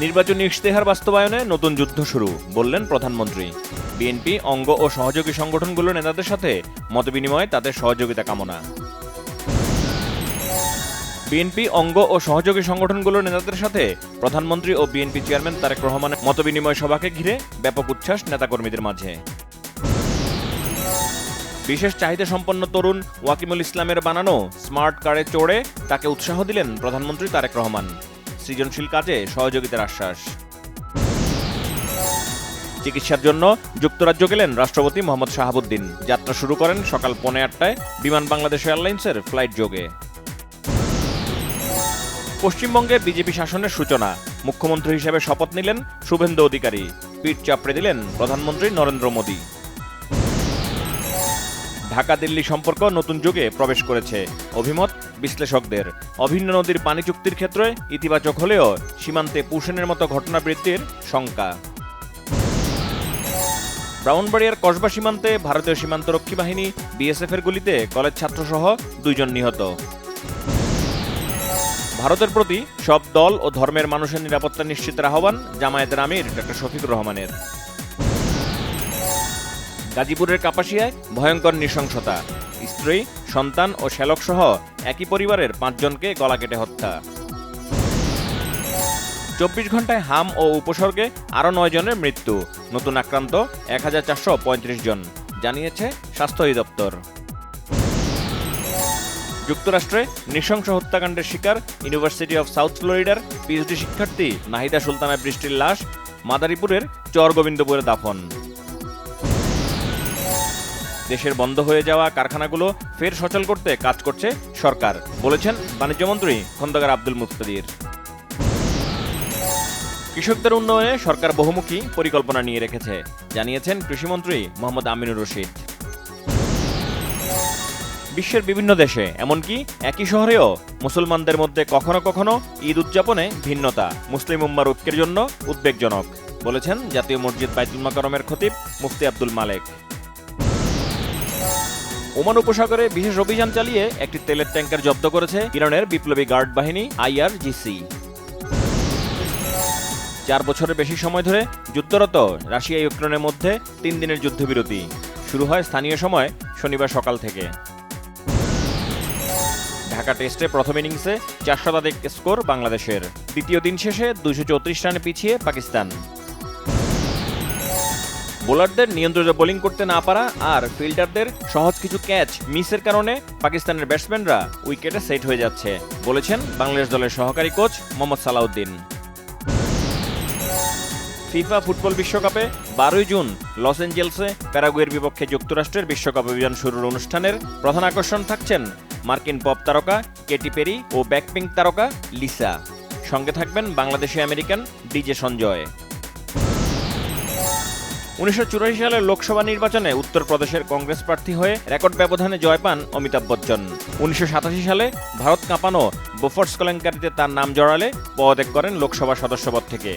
নির্বাচনী ইশতেহার বাস্তবায়নে নতুন যুদ্ধ শুরু, বললেন প্রধানমন্ত্রী। বিএনপি অঙ্গ ও সহযোগী সংগঠনগুলোর নেতাদের সাথে মতবিনিময়ে তাদের সহযোগিতা কামনা। বিএনপি অঙ্গ ও সহযোগী সংগঠনগুলোর নেতাদের সাথে প্রধানমন্ত্রী ও বিএনপি চেয়ারম্যান তারেক রহমানের মতবিনিময় সভাকে ঘিরে ব্যাপক উচ্ছ্বাস নেতাকর্মীদের মাঝে। বিশেষ চাহিদা সম্পন্ন তরুণ ওয়াকিমুল ইসলামের বানানো স্মার্ট কারে চড়ে তাকে উৎসাহ দিলেন প্রধানমন্ত্রী তারেক রহমান। সৃজনশীল কাজে সহযোগিতার আশ্বাস। চিকিৎসার জন্য যুক্তরাজ্য গেলেন রাষ্ট্রপতি মোহাম্মদ শাহাবুদ্দিন। যাত্রা শুরু করেন সকাল 8:45 বিমান বাংলাদেশ এয়ারলাইন্সের ফ্লাইট যোগে। পশ্চিমবঙ্গে বিজেপি শাসনের সূচনা, মুখ্যমন্ত্রী হিসেবে শপথ নিলেন শুভেন্দু অধিকারী। পিঠ চাপড়ে দিলেন প্রধানমন্ত্রী নরেন্দ্র মোদী। ঢাকা দিল্লি সম্পর্ক নতুন যুগে প্রবেশ করেছে, অভিমত বিশ্লেষকদের। অভিন্ন নদীর পানি চুক্তির ক্ষেত্রে ইতিবাচক হলেও সীমান্তে পুষেনের মতো ঘটনা বৃদ্ধির শঙ্কা। ব্রাউনবাড়িয়ার কসবা সীমান্তে ভারতীয় সীমান্তরক্ষী বাহিনী বিএসএফের গুলিতে কলেজ ছাত্রসহ 2 জন নিহত। ভারতের প্রতি সব দল ও ধর্মের মানুষের নিরাপত্তা নিশ্চিতের আহ্বান জামায়াতের আমির ডক্টর শফিকুর রহমানের। গাজীপুরের কাপাসিয়ায় ভয়ঙ্কর নৃশংসতা, স্ত্রী, সন্তান ও শ্যালক সহ একই পরিবারের 5 জনকে গলা কেটে হত্যা। 24 ঘন্টায় হাম ও উপসর্গে আরও 9 জনের মৃত্যু, নতুন আক্রান্ত 1435 জন, জানিয়েছে স্বাস্থ্য অধিদপ্তর। যুক্তরাষ্ট্রে নৃশংস হত্যাকাণ্ডের শিকার ইউনিভার্সিটি অব সাউথ ফ্লোরিডার পিএইচডি শিক্ষার্থী নাহিদা সুলতানা বৃষ্টির লাশ মাদারীপুরের চরগোবিন্দপুরে দাফন। দেশের বন্ধ হয়ে যাওয়া কারখানাগুলো ফের সচল করতে কাজ করছে সরকার, বলেছেন বাণিজ্যমন্ত্রী খন্দকার আব্দুল মুক্তাদির। কৃষকদের উন্নয়নে সরকার বহুমুখী পরিকল্পনা নিয়ে রেখেছে, জানিয়েছেন কৃষিমন্ত্রী মোহাম্মদ আমিনুর রশিদ। বিশ্বের বিভিন্ন দেশে, এমনকি একই শহরেও মুসলমানদের মধ্যে কখনো কখনো ঈদ উদযাপনে ভিন্নতা মুসলিম উম্মার ঐক্যের জন্য উদ্বেগজনক, বলেছেন জাতীয় মসজিদ বাইতুল মাকারমের খতিব মুফতি আব্দুল মালেক। ওমান উপসাগরে বিশেষ অভিযান চালিয়ে একটি তেলের ট্যাঙ্কার জব্দ করেছে ইরানের বিপ্লবী গার্ড বাহিনী IRGC। 4 বছরের বেশি সময় ধরে যুদ্ধরত রাশিয়া ইউক্রেনের মধ্যে 3 দিনের যুদ্ধবিরতি শুরু হয় স্থানীয় সময় শনিবার সকাল থেকে। ঢাকা টেস্টে প্রথম ইনিংসে 4 শতাধিক স্কোর বাংলাদেশের। দ্বিতীয় দিন শেষে 234 রানে পিছিয়ে পাকিস্তান। বোলারদের নিয়ন্ত্রিত বোলিং করতে না পারা আর ফিল্ডারদের সহজ কিছু ক্যাচ মিসের কারণে পাকিস্তানের ব্যাটসম্যানরা উইকেটে সেট হয়ে যাচ্ছে, বলেছেন বাংলাদেশ দলের সহকারী coach Mohammad Salauddin. FIFA football বিশ্বকাপে 12 জুন লস এঞ্জেলসে প্যারাগুয়ের বিপক্ষে যুক্তরাষ্ট্রের বিশ্বকাপ অভিযান শুরুর অনুষ্ঠানের প্রধান আকর্ষণ থাকছেন মার্কিন পপ তারকা কেটি পেরি ও ব্যাকপিঙ্ক তারকা লিসা। সঙ্গে থাকবেন বাংলাদেশি আমেরিকান ডিজে সঞ্জয়। 1984 সালের লোকসভা নির্বাচনে উত্তরপ্রদেশের কংগ্রেস প্রার্থী হয়ে রেকর্ড ব্যবধানে জয় পান অমিতাভ বচ্চন। 1987 সালে ভারত কাঁপানো বোফোর্স কেলেঙ্কারিতে তার নাম জড়ালে পদত্যাগ করেন লোকসভা সদস্যপদ থেকে।